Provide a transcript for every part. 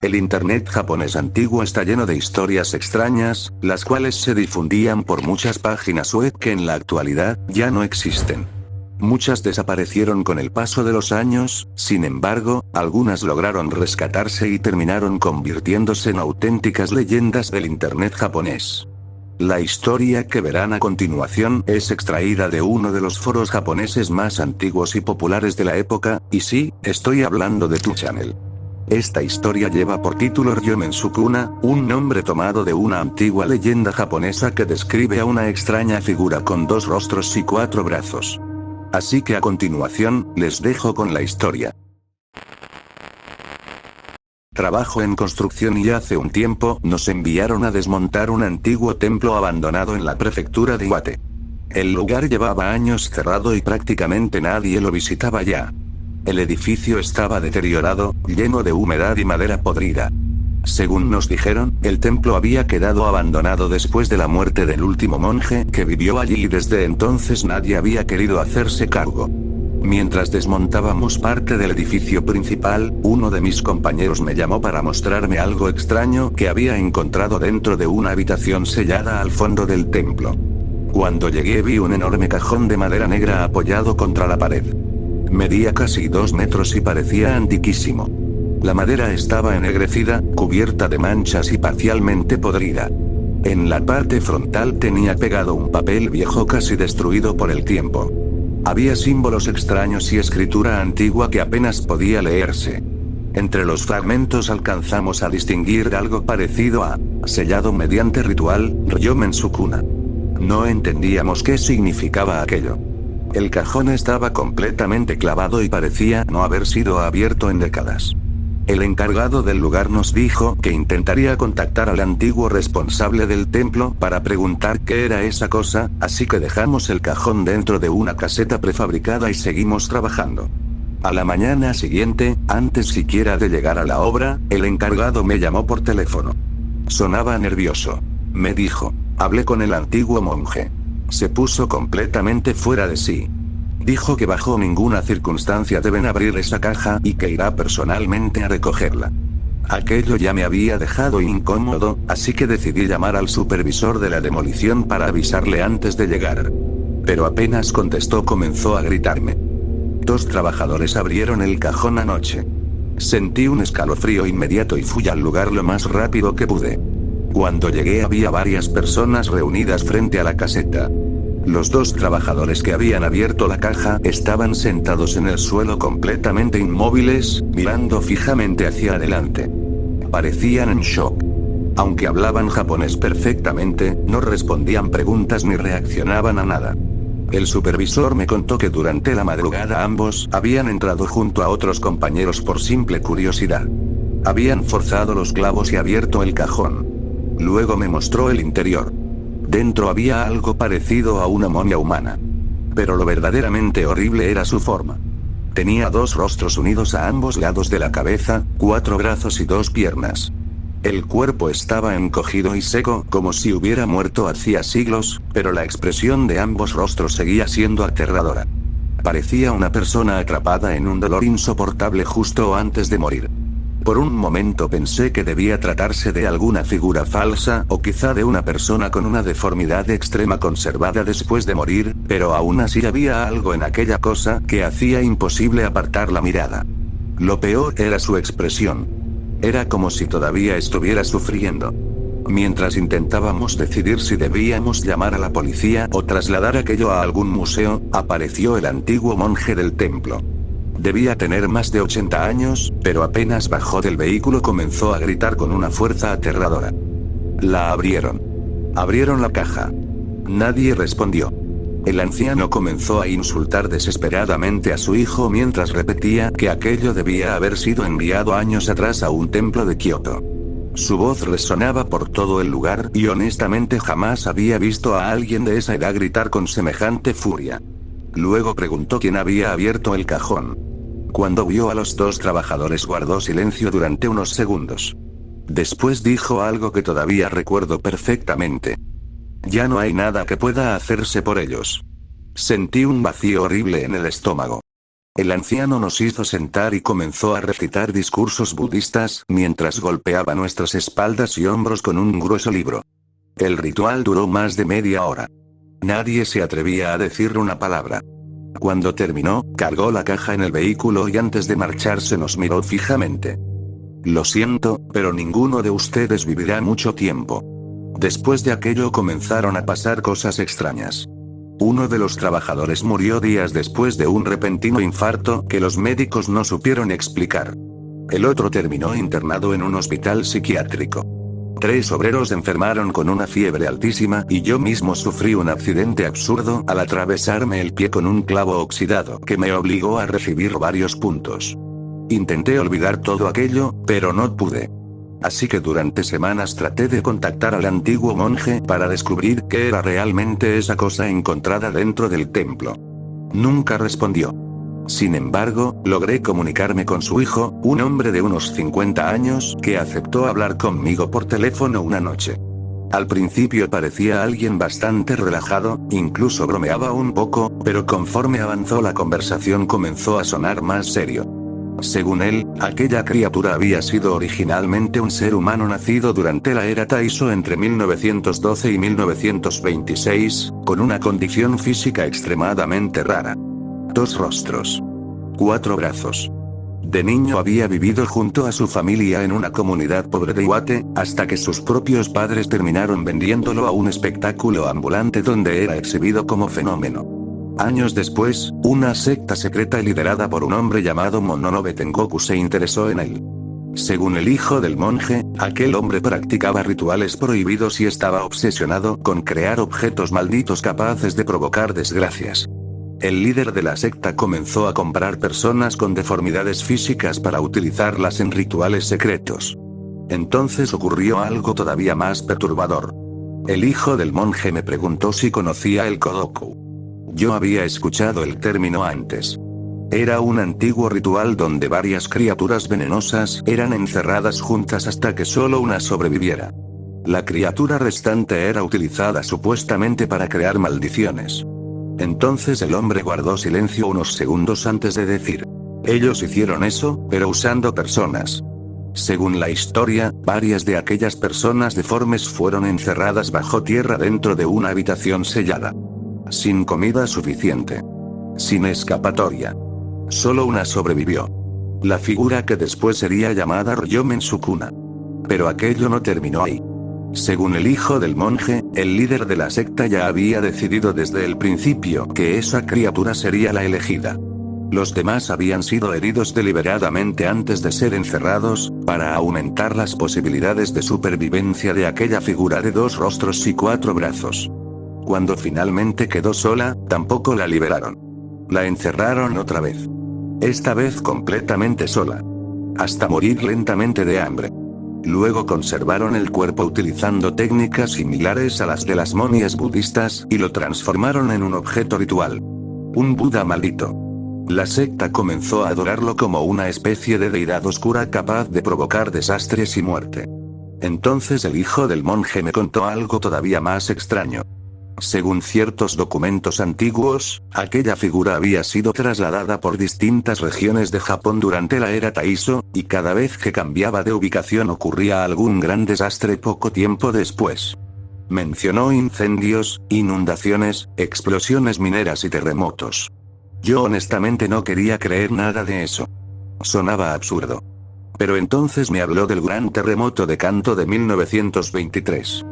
El internet japonés antiguo está lleno de historias extrañas, las cuales se difundían por muchas páginas web que en la actualidad ya no existen. Muchas desaparecieron con el paso de los años, sin embargo, algunas lograron rescatarse y terminaron convirtiéndose en auténticas leyendas del internet japonés. La historia que verán a continuación es extraída de uno de los foros japoneses más antiguos y populares de la época, y sí, estoy hablando de 2channel. Esta historia lleva por título Ryomen Sukuna, un nombre tomado de una antigua leyenda japonesa que describe a una extraña figura con 2 rostros y 4 brazos. Así que a continuación, les dejo con la historia. Trabajo en construcción y hace un tiempo nos enviaron a desmontar un antiguo templo abandonado en la prefectura de Iwate. El lugar llevaba años cerrado y prácticamente nadie lo visitaba ya. El edificio estaba deteriorado, lleno de humedad y madera podrida. Según nos dijeron, el templo había quedado abandonado después de la muerte del último monje que vivió allí y desde entonces nadie había querido hacerse cargo. Mientras desmontábamos parte del edificio principal, uno de mis compañeros me llamó para mostrarme algo extraño que había encontrado dentro de una habitación sellada al fondo del templo. Cuando llegué vi un enorme cajón de madera negra apoyado contra la pared. Medía casi 2 metros y parecía antiquísimo. La madera estaba ennegrecida, cubierta de manchas y parcialmente podrida. En la parte frontal tenía pegado un papel viejo casi destruido por el tiempo. Había símbolos extraños y escritura antigua que apenas podía leerse. Entre los fragmentos alcanzamos a distinguir algo parecido a sellado mediante ritual, Ryomen Sukuna. No entendíamos qué significaba aquello. El cajón estaba completamente clavado y parecía no haber sido abierto en décadas. El encargado del lugar nos dijo que intentaría contactar al antiguo responsable del templo para preguntar qué era esa cosa, así que dejamos el cajón dentro de una caseta prefabricada y seguimos trabajando. A la mañana siguiente, antes siquiera de llegar a la obra, el encargado me llamó por teléfono. Sonaba nervioso. Me dijo, hablé con el antiguo monje. Se puso completamente fuera de sí. Dijo que bajo ninguna circunstancia deben abrir esa caja y que irá personalmente a recogerla. Aquello ya me había dejado incómodo, así que decidí llamar al supervisor de la demolición para avisarle antes de llegar. Pero apenas contestó comenzó a gritarme. 2 trabajadores abrieron el cajón anoche. Sentí un escalofrío inmediato y fui al lugar lo más rápido que pude. Cuando llegué había varias personas reunidas frente a la caseta. Los 2 trabajadores que habían abierto la caja estaban sentados en el suelo completamente inmóviles, mirando fijamente hacia adelante. Parecían en shock. Aunque hablaban japonés perfectamente, no respondían preguntas ni reaccionaban a nada. El supervisor me contó que durante la madrugada ambos habían entrado junto a otros compañeros por simple curiosidad. Habían forzado los clavos y abierto el cajón. Luego me mostró el interior. Dentro había algo parecido a una momia humana. Pero lo verdaderamente horrible era su forma. Tenía 2 rostros unidos a ambos lados de la cabeza, 4 brazos y 2 piernas. El cuerpo estaba encogido y seco, como si hubiera muerto hacía siglos, pero la expresión de ambos rostros seguía siendo aterradora. Parecía una persona atrapada en un dolor insoportable justo antes de morir. Por un momento pensé que debía tratarse de alguna figura falsa o quizá de una persona con una deformidad extrema conservada después de morir, pero aún así había algo en aquella cosa que hacía imposible apartar la mirada. Lo peor era su expresión. Era como si todavía estuviera sufriendo. Mientras intentábamos decidir si debíamos llamar a la policía o trasladar aquello a algún museo, apareció el antiguo monje del templo. Debía tener más de 80 años, pero apenas bajó del vehículo comenzó a gritar con una fuerza aterradora. La abrieron. Abrieron la caja. Nadie respondió. El anciano comenzó a insultar desesperadamente a su hijo mientras repetía que aquello debía haber sido enviado años atrás a un templo de Kioto. Su voz resonaba por todo el lugar y honestamente jamás había visto a alguien de esa edad gritar con semejante furia. Luego preguntó quién había abierto el cajón. Cuando vio a los 2 trabajadores guardó silencio durante unos segundos. Después dijo algo que todavía recuerdo perfectamente. Ya no hay nada que pueda hacerse por ellos. Sentí un vacío horrible en el estómago. El anciano nos hizo sentar y comenzó a recitar discursos budistas mientras golpeaba nuestras espaldas y hombros con un grueso libro. El ritual duró más de media hora. Nadie se atrevía a decir una palabra. Cuando terminó, cargó la caja en el vehículo y antes de marcharse nos miró fijamente. Lo siento, pero ninguno de ustedes vivirá mucho tiempo. Después de aquello comenzaron a pasar cosas extrañas. Uno de los trabajadores murió días después de un repentino infarto que los médicos no supieron explicar. El otro terminó internado en un hospital psiquiátrico. 3 obreros enfermaron con una fiebre altísima y yo mismo sufrí un accidente absurdo al atravesarme el pie con un clavo oxidado que me obligó a recibir varios puntos. Intenté olvidar todo aquello, pero no pude. Así que durante semanas traté de contactar al antiguo monje para descubrir qué era realmente esa cosa encontrada dentro del templo. Nunca respondió. Sin embargo, logré comunicarme con su hijo, un hombre de unos 50 años, que aceptó hablar conmigo por teléfono una noche. Al principio parecía alguien bastante relajado, incluso bromeaba un poco, pero conforme avanzó la conversación comenzó a sonar más serio. Según él, aquella criatura había sido originalmente un ser humano nacido durante la era Taisho entre 1912 y 1926, con una condición física extremadamente rara. 2 rostros. 4 brazos. De niño había vivido junto a su familia en una comunidad pobre de Iwate, hasta que sus propios padres terminaron vendiéndolo a un espectáculo ambulante donde era exhibido como fenómeno. Años después, una secta secreta liderada por un hombre llamado Mononobe Tengoku se interesó en él. Según el hijo del monje, aquel hombre practicaba rituales prohibidos y estaba obsesionado con crear objetos malditos capaces de provocar desgracias. El líder de la secta comenzó a comprar personas con deformidades físicas para utilizarlas en rituales secretos. Entonces ocurrió algo todavía más perturbador. El hijo del monje me preguntó si conocía el Kodoku. Yo había escuchado el término antes. Era un antiguo ritual donde varias criaturas venenosas eran encerradas juntas hasta que solo una sobreviviera. La criatura restante era utilizada supuestamente para crear maldiciones. Entonces el hombre guardó silencio unos segundos antes de decir: ellos hicieron eso, pero usando personas. Según la historia, varias de aquellas personas deformes fueron encerradas bajo tierra dentro de una habitación sellada. Sin comida suficiente. Sin escapatoria. Solo una sobrevivió. La figura que después sería llamada Ryomen Sukuna. Pero aquello no terminó ahí. Según el hijo del monje, el líder de la secta ya había decidido desde el principio que esa criatura sería la elegida. Los demás habían sido heridos deliberadamente antes de ser encerrados, para aumentar las posibilidades de supervivencia de aquella figura de 2 rostros y 4 brazos. Cuando finalmente quedó sola, tampoco la liberaron. La encerraron otra vez. Esta vez completamente sola. Hasta morir lentamente de hambre. Luego conservaron el cuerpo utilizando técnicas similares a las de las momias budistas y lo transformaron en un objeto ritual. Un Buda maldito. La secta comenzó a adorarlo como una especie de deidad oscura capaz de provocar desastres y muerte. Entonces el hijo del monje me contó algo todavía más extraño. Según ciertos documentos antiguos, aquella figura había sido trasladada por distintas regiones de Japón durante la era Taisho, y cada vez que cambiaba de ubicación ocurría algún gran desastre poco tiempo después. Mencionó incendios, inundaciones, explosiones mineras y terremotos. Yo honestamente no quería creer nada de eso. Sonaba absurdo. Pero entonces me habló del gran terremoto de Kanto de 1923.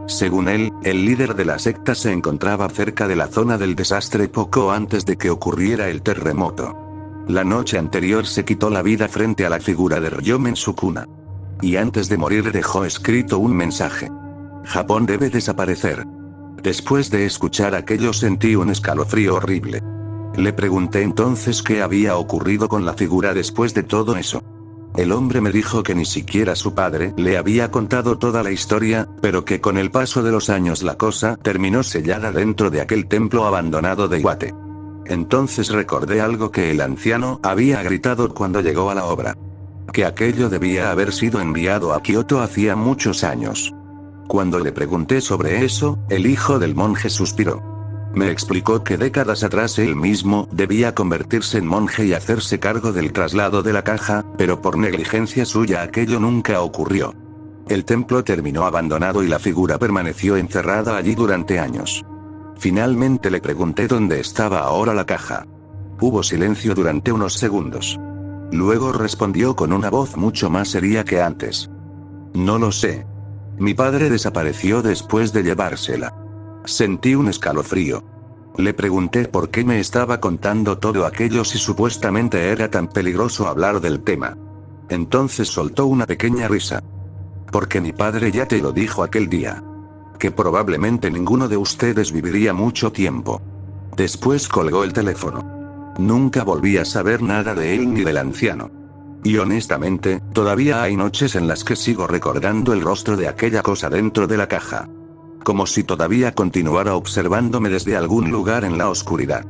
Según él, el líder de la secta se encontraba cerca de la zona del desastre poco antes de que ocurriera el terremoto. La noche anterior se quitó la vida frente a la figura de Ryomen Sukuna. Y antes de morir dejó escrito un mensaje. Japón debe desaparecer. Después de escuchar aquello sentí un escalofrío horrible. Le pregunté entonces qué había ocurrido con la figura después de todo eso. El hombre me dijo que ni siquiera su padre le había contado toda la historia, pero que con el paso de los años la cosa terminó sellada dentro de aquel templo abandonado de Iwate. Entonces recordé algo que el anciano había gritado cuando llegó a la obra. Que aquello debía haber sido enviado a Kioto hacía muchos años. Cuando le pregunté sobre eso, el hijo del monje suspiró. Me explicó que décadas atrás él mismo debía convertirse en monje y hacerse cargo del traslado de la caja, pero por negligencia suya aquello nunca ocurrió. El templo terminó abandonado y la figura permaneció encerrada allí durante años. Finalmente le pregunté dónde estaba ahora la caja. Hubo silencio durante unos segundos. Luego respondió con una voz mucho más seria que antes. No lo sé. Mi padre desapareció después de llevársela. Sentí un escalofrío. Le pregunté por qué me estaba contando todo aquello si supuestamente era tan peligroso hablar del tema. Entonces soltó una pequeña risa. Porque mi padre ya te lo dijo aquel día. Que probablemente ninguno de ustedes viviría mucho tiempo. Después colgó el teléfono. Nunca volví a saber nada de él ni del anciano. Y honestamente, todavía hay noches en las que sigo recordando el rostro de aquella cosa dentro de la caja. Como si todavía continuara observándome desde algún lugar en la oscuridad.